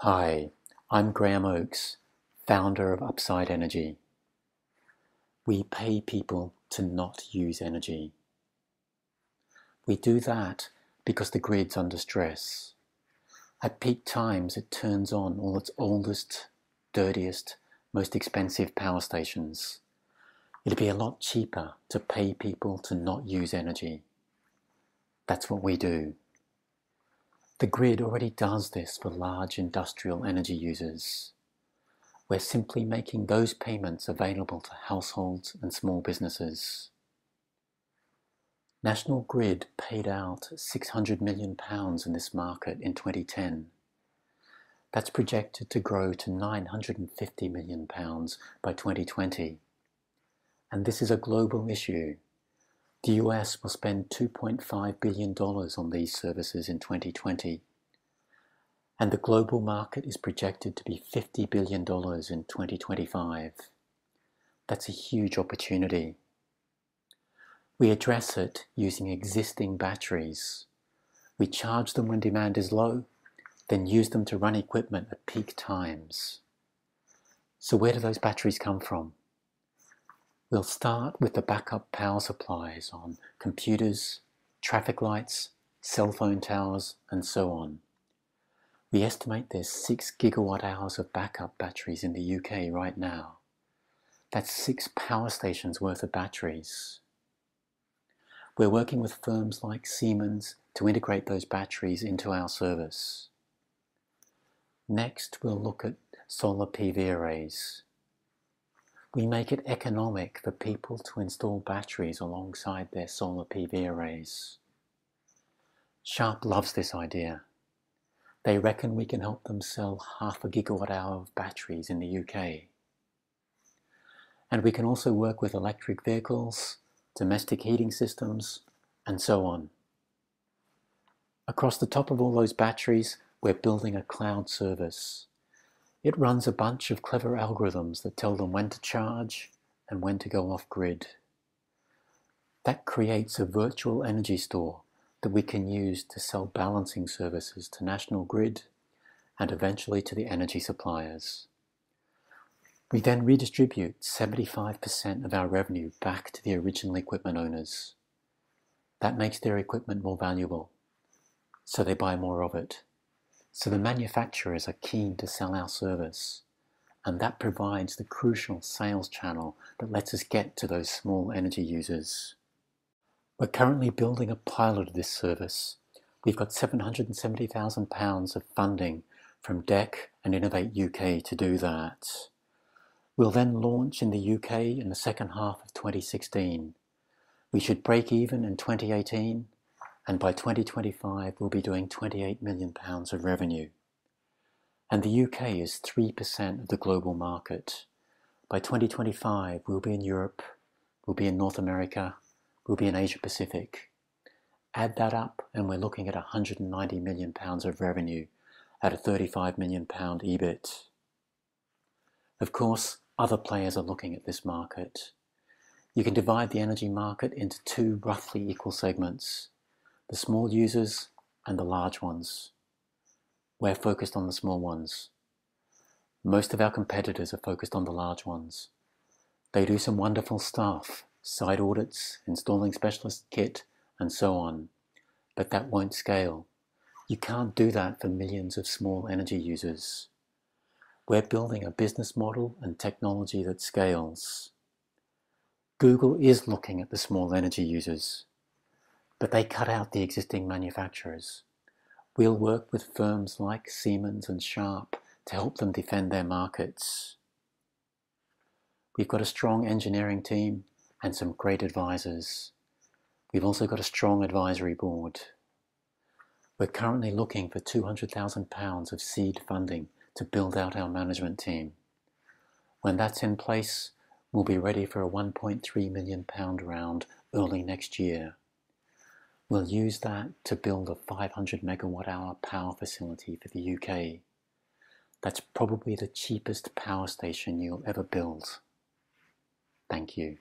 Hi, I'm Graham Oakes, founder of Upside Energy. We pay people to not use energy. We do that because the grid's under stress. At peak times, it turns on all its oldest, dirtiest, most expensive power stations. It'd be a lot cheaper to pay people to not use energy. That's what we do. The grid already does this for large industrial energy users. We're simply making those payments available to households and small businesses. National Grid paid out £600 million in this market in 2010. That's projected to grow to £950 million by 2020. And this is a global issue. The US will spend $2.5 billion on these services in 2020. And the global market is projected to be $50 billion in 2025. That's a huge opportunity. We address it using existing batteries. We charge them when demand is low, then use them to run equipment at peak times. So where do those batteries come from? We'll start with the backup power supplies on computers, traffic lights, cell phone towers, and so on. We estimate there's 6 gigawatt hours of backup batteries in the UK right now. That's 6 power stations worth of batteries. We're working with firms like Siemens to integrate those batteries into our service. Next, we'll look at solar PV arrays. We make it economic for people to install batteries alongside their solar PV arrays. Sharp loves this idea. They reckon we can help them sell 0.5 gigawatt hour of batteries in the UK. And we can also work with electric vehicles, domestic heating systems, and so on. Across the top of all those batteries, we're building a cloud service. It runs a bunch of clever algorithms that tell them when to charge and when to go off grid. That creates a virtual energy store that we can use to sell balancing services to National Grid and eventually to the energy suppliers. We then redistribute 75% of our revenue back to the original equipment owners. That makes their equipment more valuable, so they buy more of it. So the manufacturers are keen to sell our service, and that provides the crucial sales channel that lets us get to those small energy users. We're currently building a pilot of this service. We've got £770,000 of funding from DEC and Innovate UK to do that. We'll then launch in the UK in the second half of 2016. We should break even in 2018, and by 2025 we'll be doing £28 million of revenue. And the UK is 3% of the global market. By 2025 we'll be in Europe, we'll be in North America, we'll be in Asia Pacific. Add that up and we're looking at £190 million of revenue at a £35 million EBIT. Of course, other players are looking at this market. You can divide the energy market into 2 roughly equal segments, the small users and the large ones. We're focused on the small ones. Most of our competitors are focused on the large ones. They do some wonderful stuff, site audits, installing specialist kit, and so on, but that won't scale. You can't do that for millions of small energy users. We're building a business model and technology that scales. Google is looking at the small energy users, but they cut out the existing manufacturers. We'll work with firms like Siemens and Sharp to help them defend their markets. We've got a strong engineering team and some great advisors. We've also got a strong advisory board. We're currently looking for £200,000 of seed funding to build out our management team. When that's in place, we'll be ready for a £1.3 million round early next year. We'll use that to build a 500 megawatt hour power facility for the UK. That's probably the cheapest power station you'll ever build. Thank you.